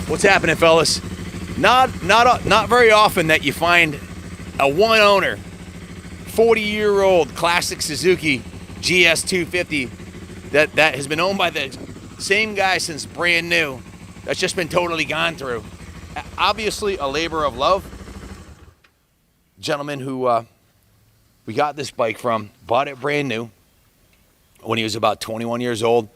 What's happening, fellas? Not very often that you find a one owner, 40-year-old classic Suzuki GS250 that has been owned by the same guy since brand new. That's just been totally gone through. Obviously a labor of love. Gentleman who we got this bike from bought it brand new when he was about 21 years old.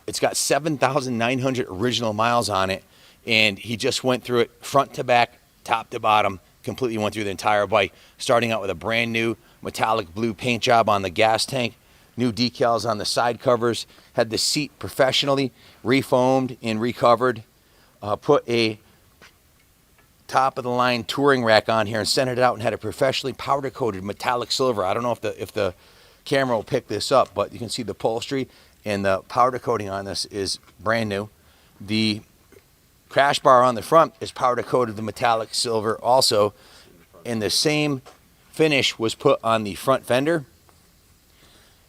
It's got 7,900 original miles on it, and he just went through it front to back, top to bottom, completely went through the entire bike, starting out with a brand new metallic blue paint job on the gas tank, new decals on the side covers, had the seat professionally refoamed and recovered, put a top of the line touring rack on here and sent it out and had a professionally powder coated metallic silver. I don't know if the camera will pick this up, but you can see the upholstery and the powder coating on this is brand new. The crash bar on the front is powder coated the metallic silver also, and the same finish was put on the front fender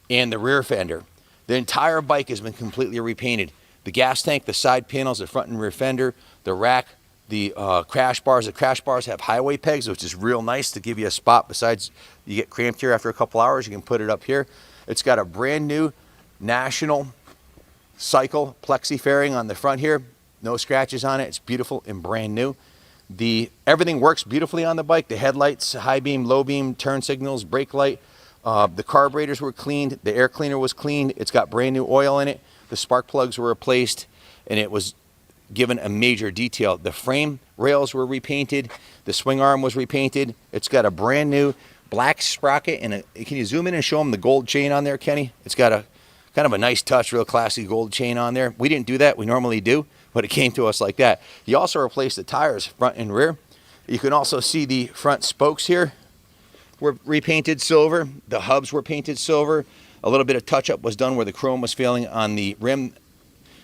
and the rear fender. The entire bike has been completely repainted. The gas tank, the side panels, the front and rear fender, the rack, the crash bars. The crash bars have highway pegs, which is real nice to give you a spot. Besides, you get cramped here after a couple hours, you can put it up here. It's got a brand new National Cycle plexi fairing on the front here. No scratches on it. It's beautiful and brand new. Everything works beautifully on the bike. The headlights, high beam, low beam, turn signals, brake light. The carburetors were cleaned. The air cleaner was cleaned. It's got brand new oil in it. The spark plugs were replaced, and it was given a major detail. The frame rails were repainted. The swing arm was repainted. It's got a brand new black sprocket, and can you zoom in and show them the gold chain on there, Kenny? It's got a kind of a nice touch, real classy gold chain on there. We didn't do that. We normally do, but it came to us like that. You also replaced the tires, front and rear. You can also see the front spokes here were repainted silver. The hubs were painted silver. A little bit of touch-up was done where the chrome was failing on the rim.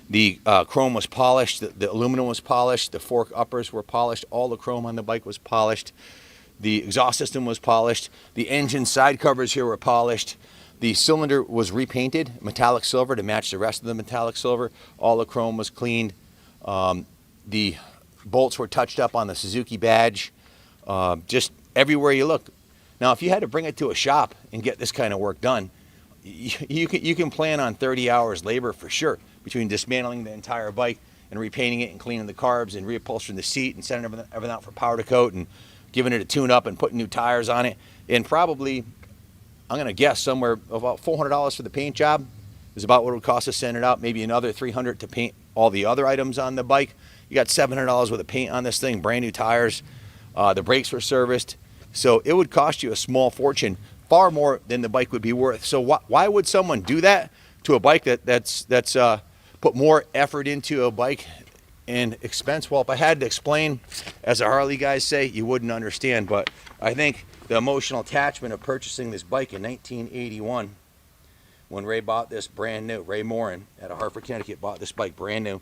The chrome was polished. The aluminum was polished. The fork uppers were polished. All the chrome on the bike was polished. The exhaust system was polished. The engine side covers here were polished. The cylinder was repainted metallic silver to match the rest of the metallic silver. All the chrome was cleaned. The bolts were touched up on the Suzuki badge. Just everywhere you look. Now, if you had to bring it to a shop and get this kind of work done, you can plan on 30 hours labor for sure, between dismantling the entire bike and repainting it and cleaning the carbs and reupholstering the seat and sending everything out for powder coat and giving it a tune-up and putting new tires on it. And probably, I'm going to guess, somewhere about $400 for the paint job is about what it would cost to send it out. Maybe another $300 to paint all the other items on the bike. You got $700 worth of paint on this thing, brand new tires. The brakes were serviced. So it would cost you a small fortune, far more than the bike would be worth. So why would someone do that to a bike that's put more effort into a bike and expense? Well, if I had to explain, as the Harley guys say, you wouldn't understand. But I think the emotional attachment of purchasing this bike in 1981, when Ray bought this brand new, Ray Morin out of Hartford, Connecticut, bought this bike brand new.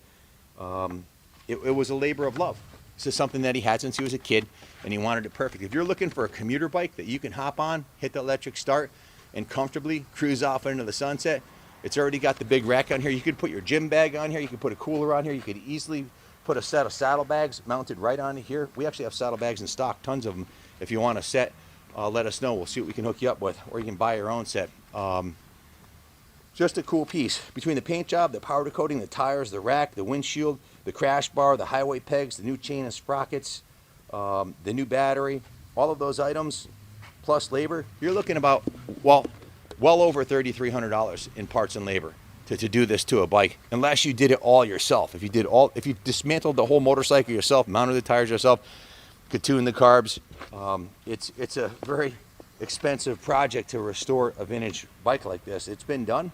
It was a labor of love. This is something that he had since he was a kid, and he wanted it perfect. If you're looking for a commuter bike that you can hop on, hit the electric start, and comfortably cruise off into the sunset, it's already got the big rack on here. You could put your gym bag on here. You could put a cooler on here. You could easily put a set of saddlebags mounted right on here. We actually have saddlebags in stock, tons of them. If you want a set, let us know. We'll see what we can hook you up with, or you can buy your own set. Just a cool piece. Between the paint job, the powder coating, the tires, the rack, the windshield, the crash bar, the highway pegs, the new chain and sprockets, the new battery, all of those items, plus labor, you're looking about, well over $3,300 in parts and labor to do this to a bike, unless you did it all yourself. If you dismantled the whole motorcycle yourself, mounted the tires yourself, could tune the carbs, it's a very expensive project to restore a vintage bike like this. It's been done,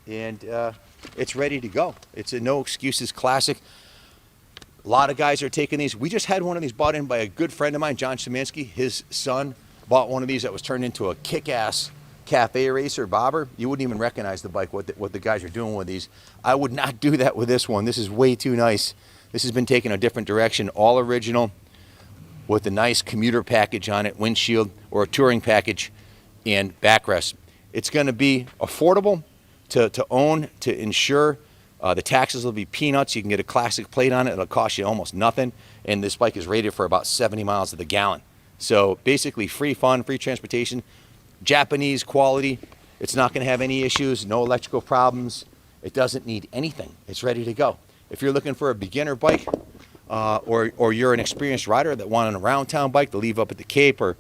and it's ready to go. It's a no excuses classic. A lot of guys are taking these. We just had one of these bought in by a good friend of mine, John Szymanski. His son bought one of these that was turned into a kick-ass cafe racer bobber. You wouldn't even recognize the bike, what the guys are doing with these. I would not do that with this one. This is way too nice. This has been taken a different direction, all original, with a nice commuter package on it, windshield, or a touring package, and backrest. It's going to be affordable to own, to insure, The taxes will be peanuts. You can get a classic plate on it. It'll cost you almost nothing. And this bike is rated for about 70 miles to the gallon. So basically free fun, free transportation, Japanese quality. It's not going to have any issues, no electrical problems. It doesn't need anything. It's ready to go. If you're looking for a beginner bike, or you're an experienced rider that want an around town bike to leave up at the Cape or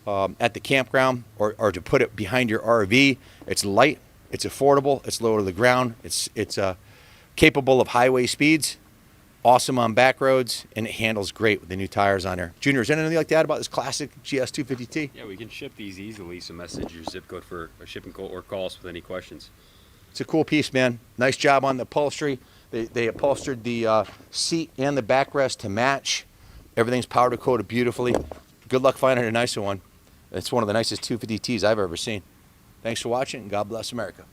at the campground, or to put it behind your RV, it's light, it's affordable, it's low to the ground, it's capable of highway speeds, awesome on back roads, and it handles great with the new tires on there. Junior, is there anything you'd like to add about this classic GS250T? Yeah, we can ship these easily, so message your zip code for a shipping code or call us with any questions. It's a cool piece, man. Nice job on the upholstery. They upholstered the seat and the backrest to match. Everything's powder coated beautifully. Good luck finding a nicer one. It's one of the nicest 250Ts I've ever seen. Thanks for watching, and God bless America.